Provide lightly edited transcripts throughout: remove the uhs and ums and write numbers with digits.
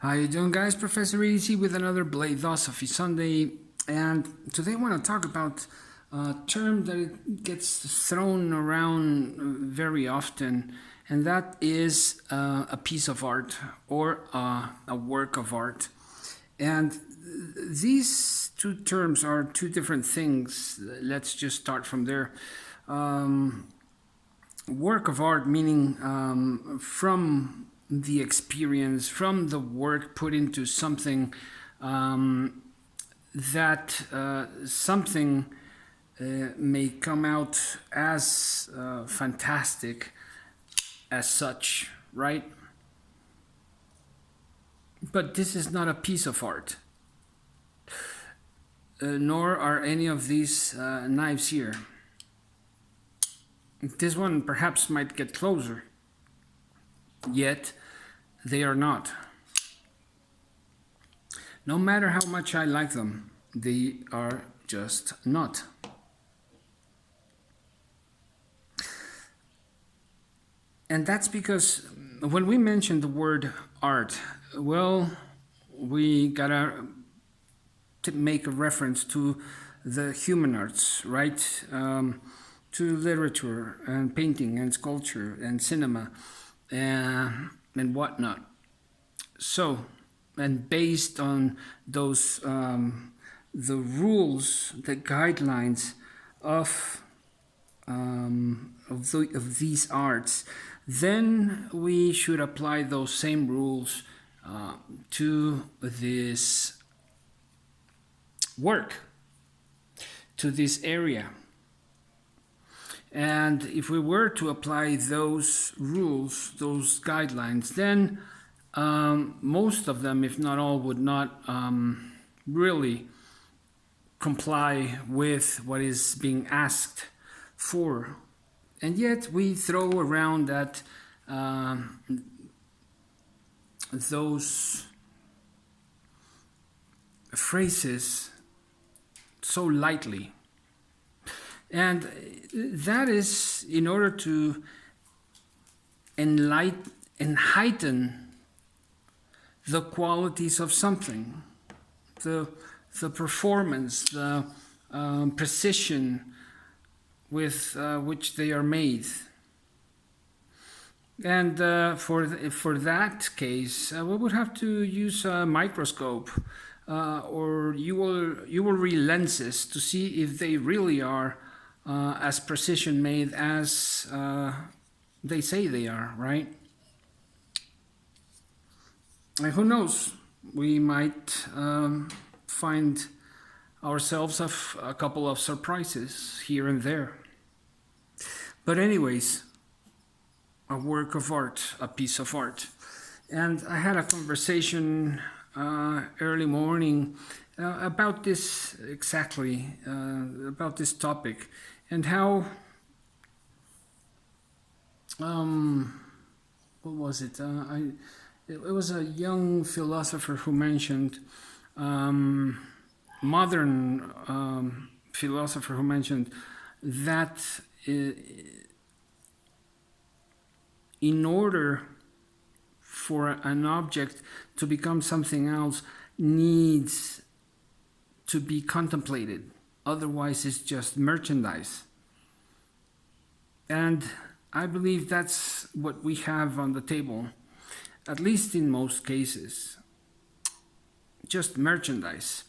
How you doing, guys? Professor Easy with another BLADE-OSOPHY Sunday, and today I want to talk about a term that it gets thrown around very often, and that is a piece of art or a work of art. And these two terms are two different things. Let's just start from there. Work of art meaning from the experience, from the work put into something, that something may come out as fantastic as such, right? But this is not a piece of art, nor are any of these knives here. This one perhaps might get closer, yet they are not. No matter how much I like them, they are just not. And that's because when we mention the word art, well, we gotta make a reference to the human arts, right? To literature and painting and sculpture and cinema and whatnot. So, and based on those, the rules, the guidelines of these arts, then we should apply those same rules to this work, to this area. And if we were to apply those rules, those guidelines, then most of them, if not all, would not really comply with what is being asked for. And yet we throw around that those phrases so lightly. And that is in order to enlighten and heighten the qualities of something, the performance, the precision with which they are made. And for that case, we would have to use a microscope or you will read lenses to see if they really are as precision made as they say they are, right? And who knows, we might find ourselves a couple of surprises here and there. But anyways, a work of art, a piece of art. And I had a conversation early morning about this exactly, about this topic, and how, what was it? It was a young philosopher who mentioned, modern philosopher who mentioned that in order for an object to become something else needs to be contemplated. Otherwise, it's just merchandise. And I believe that's what we have on the table, at least in most cases. Just merchandise.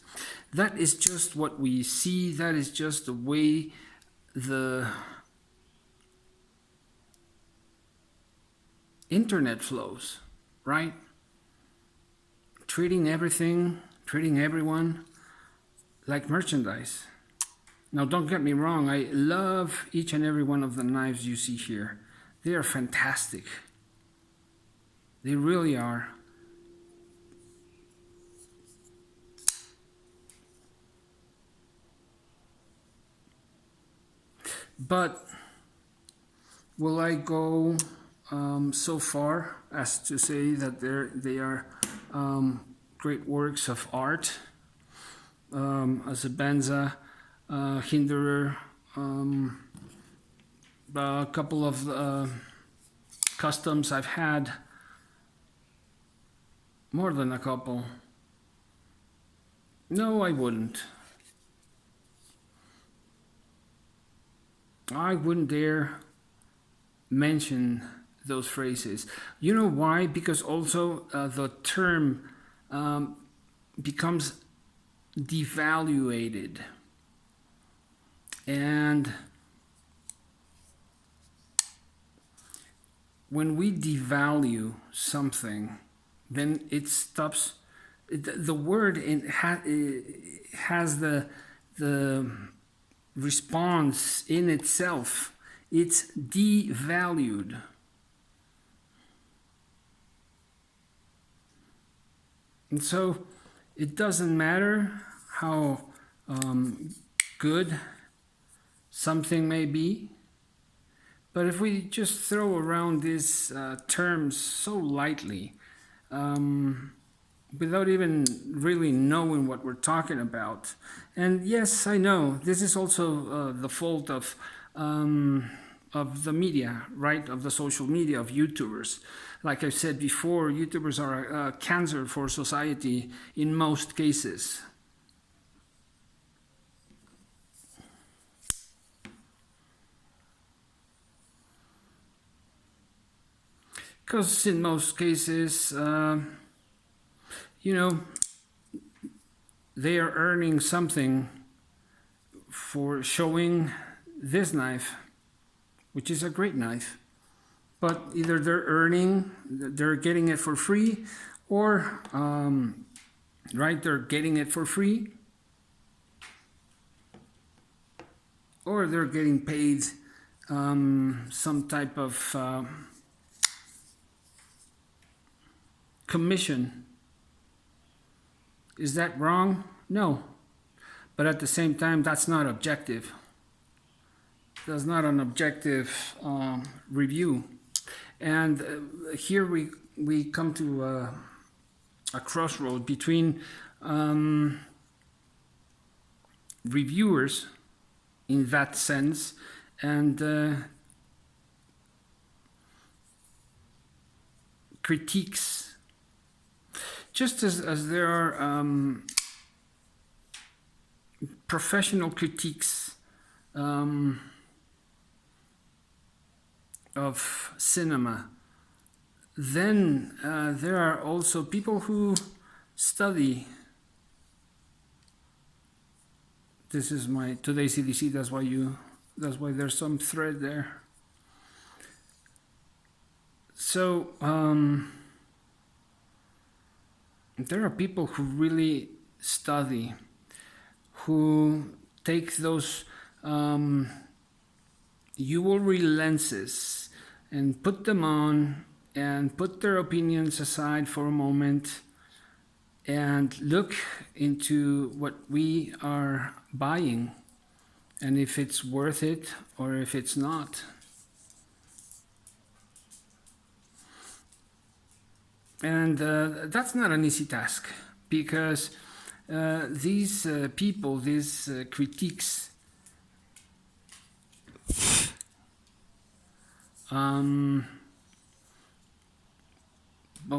That is just what we see. That is just the way the internet flows, right? Treating everything, treating everyone like merchandise. Now, don't get me wrong, I love each and every one of the knives you see here. They are fantastic. They really are. But will I go so far as to say that they are great works of art? As a Benza, Hinderer, a couple of customs I've had, More than a couple. No, I wouldn't. I wouldn't dare mention those phrases. You know why? Because also the term becomes devaluated. And when we devalue something, then it stops. The word has the response in itself. It's devalued. And so it doesn't matter how good something may be, but if we just throw around these terms so lightly, without even really knowing what we're talking about. And yes, I know this is also the fault of the media, right? Of the social media, of YouTubers. Like I said before, YouTubers are a cancer for society in most cases. Because in most cases, you know, they are earning something for showing this knife, which is a great knife. But either they're getting it for free, or, right, they're getting it for free, or they're getting paid some type of commission. Is that wrong? No. But at the same time, that's not objective. That's not an objective review. And here we come to a crossroad between reviewers in that sense and critiques. Just as there are professional critiques of cinema, then there are also people who study. This is my today's CDC. That's why there's some thread there. So there are people who really study, who take those jewelry lenses and put them on and put their opinions aside for a moment and look into what we are buying and if it's worth it or if it's not. And that's not an easy task, because these people, these critiques, well,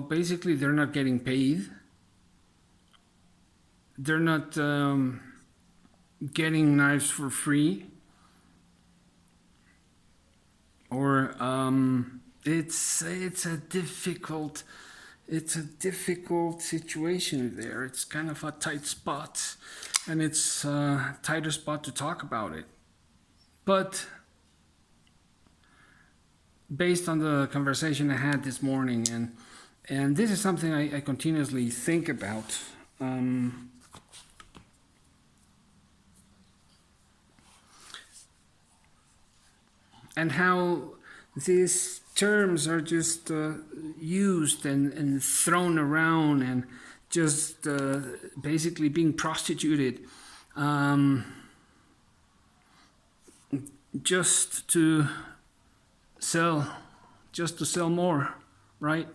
basically they're not getting paid. They're not getting knives for free, or it's a difficult situation there. It's kind of a tight spot, and it's a tighter spot to talk about it. But based on the conversation I had this morning, and this is something I continuously think about, and how these terms are just used and thrown around and just basically being prostituted just to sell more, right?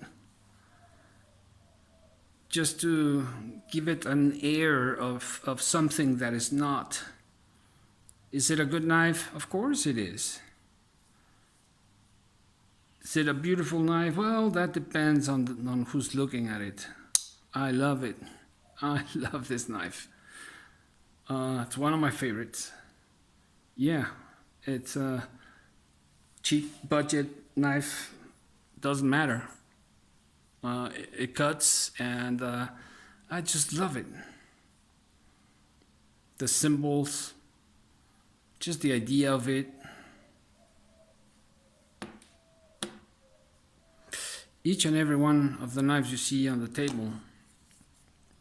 Just to give it an air of something that is not. Is it a good knife? Of course it is. Is it a beautiful knife? Well, that depends on who's looking at it. I love it. I love this knife. It's one of my favorites. Yeah, it's a cheap budget knife. Doesn't matter. It cuts, and I just love it. The symbols, just the idea of it. Each and every one of the knives you see on the table,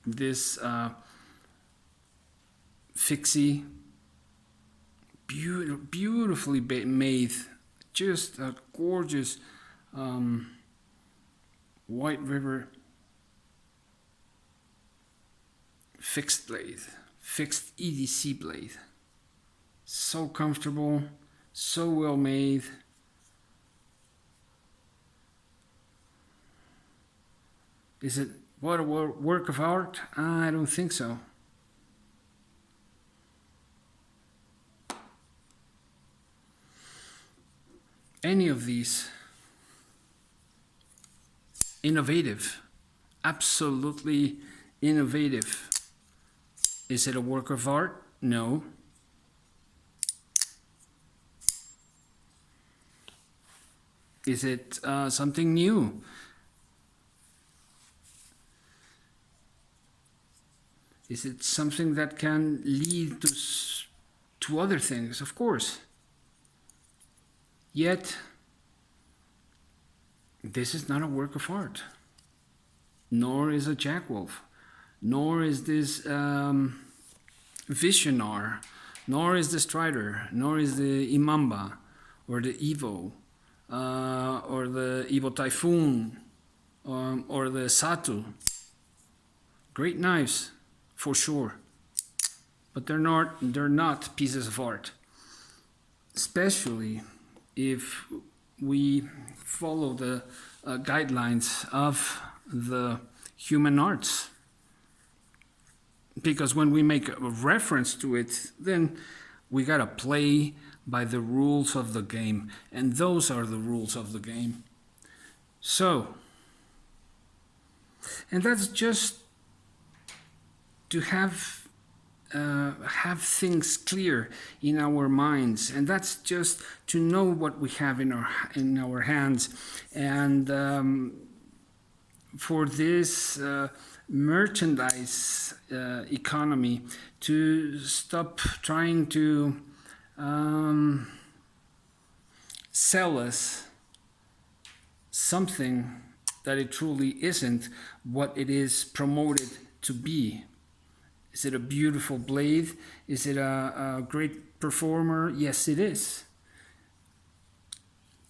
this fixie, beautifully made, just a gorgeous White River fixed blade, fixed EDC blade. So comfortable, so well made. Is it what a work of art? I don't think so. Any of these, innovative, absolutely innovative. Is it a work of art? No. Is it something new? Is it something that can lead to other things? Of course. Yet, this is not a work of art. Nor is a jackwolf. Nor is this Visionar. Nor is the Strider. Nor is the Imamba. Or the Evo. Or the Evo Typhoon. Or the Satu. Great knives, for sure. But they're not pieces of art. Especially if we follow the guidelines of the human arts. Because when we make a reference to it, then we gotta play by the rules of the game. And those are the rules of the game. So, and that's just to have things clear in our minds, and that's just to know what we have in our hands, and for this merchandise economy to stop trying to sell us something that it truly isn't what it is promoted to be. Is it a beautiful blade? Is it a great performer? Yes, it is.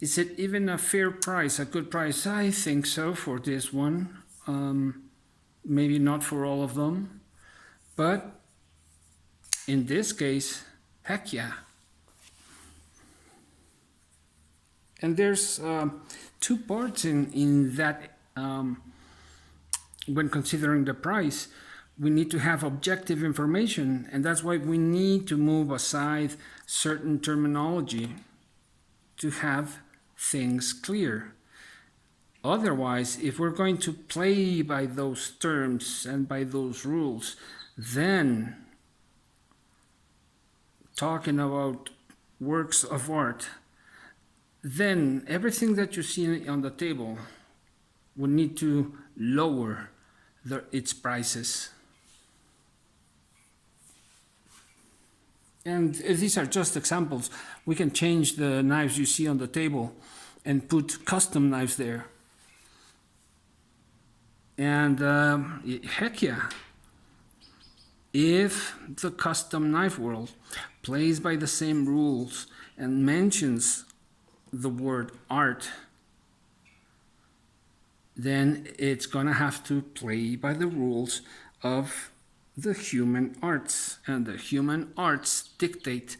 Is it even a fair price, a good price? I think so for this one. Maybe not for all of them. But in this case, heck yeah. And there's two parts in that when considering the price. We need to have objective information, and that's why we need to move aside certain terminology to have things clear. Otherwise, if we're going to play by those terms and by those rules, then talking about works of art, then everything that you see on the table would need to lower its prices. And these are just examples. We can change the knives you see on the table and put custom knives there. And heck yeah, if the custom knife world plays by the same rules and mentions the word art, then it's gonna have to play by the rules of the human arts, and the human arts dictate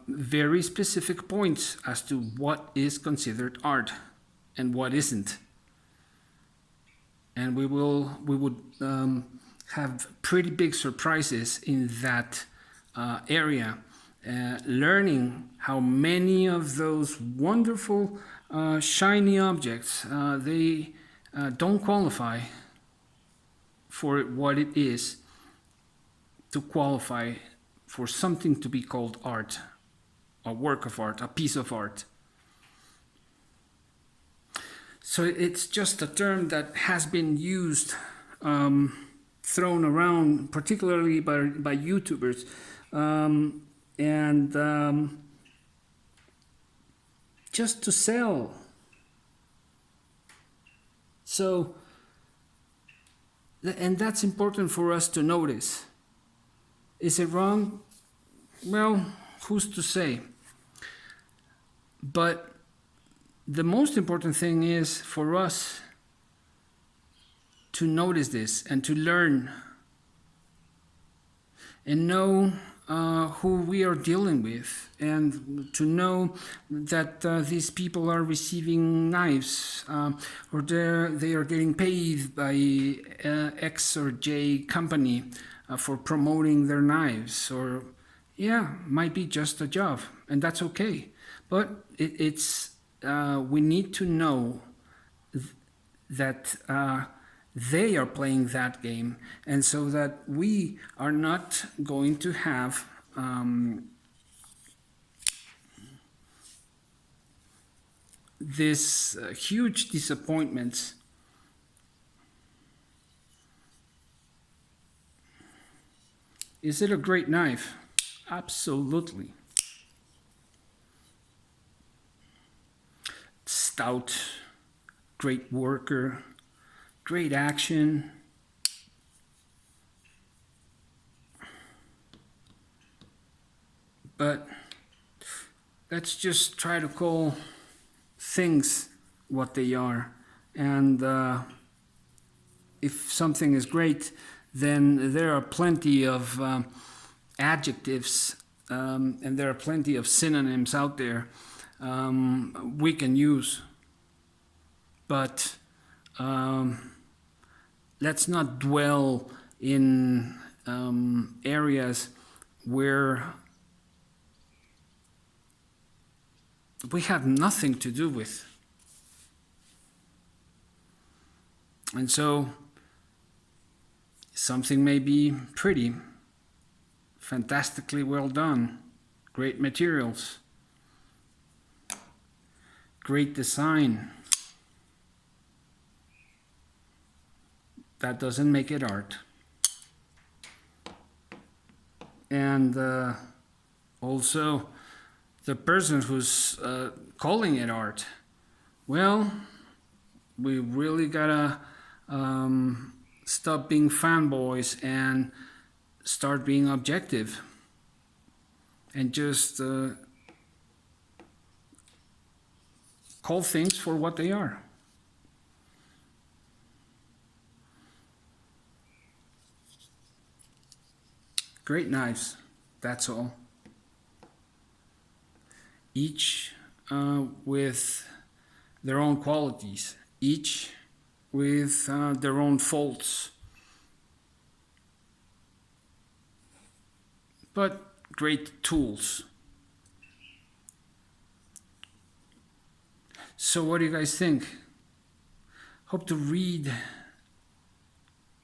very specific points as to what is considered art and what isn't. And we would have pretty big surprises in that area, learning how many of those wonderful shiny objects they don't qualify for what it is to qualify for something to be called art, a work of art, a piece of art. So it's just a term that has been used, thrown around, particularly by YouTubers, and just to sell. So, and that's important for us to notice. Is it wrong? Well, who's to say? But the most important thing is for us to notice this and to learn and know who we are dealing with, and to know that these people are receiving knives, or they are getting paid by X or J company for promoting their knives, or might be just a job, and that's okay. But it's we need to know that they are playing that game, and so that we are not going to have this huge disappointments. Is it a great knife? Absolutely. Stout, great worker, great action. But let's just try to call things what they are. And if something is great, then there are plenty of adjectives, and there are plenty of synonyms out there we can use. But let's not dwell in areas where we have nothing to do with. And so something may be pretty, fantastically well done, great materials, great design. That doesn't make it art. And also, the person who's calling it art, well, we really gotta stop being fanboys and start being objective, and just call things for what they are. Great knives, that's all. Each with their own qualities, each with their own faults. But great tools. So what do you guys think? Hope to read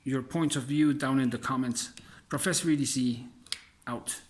your points of view down in the comments. Professor EDC, out.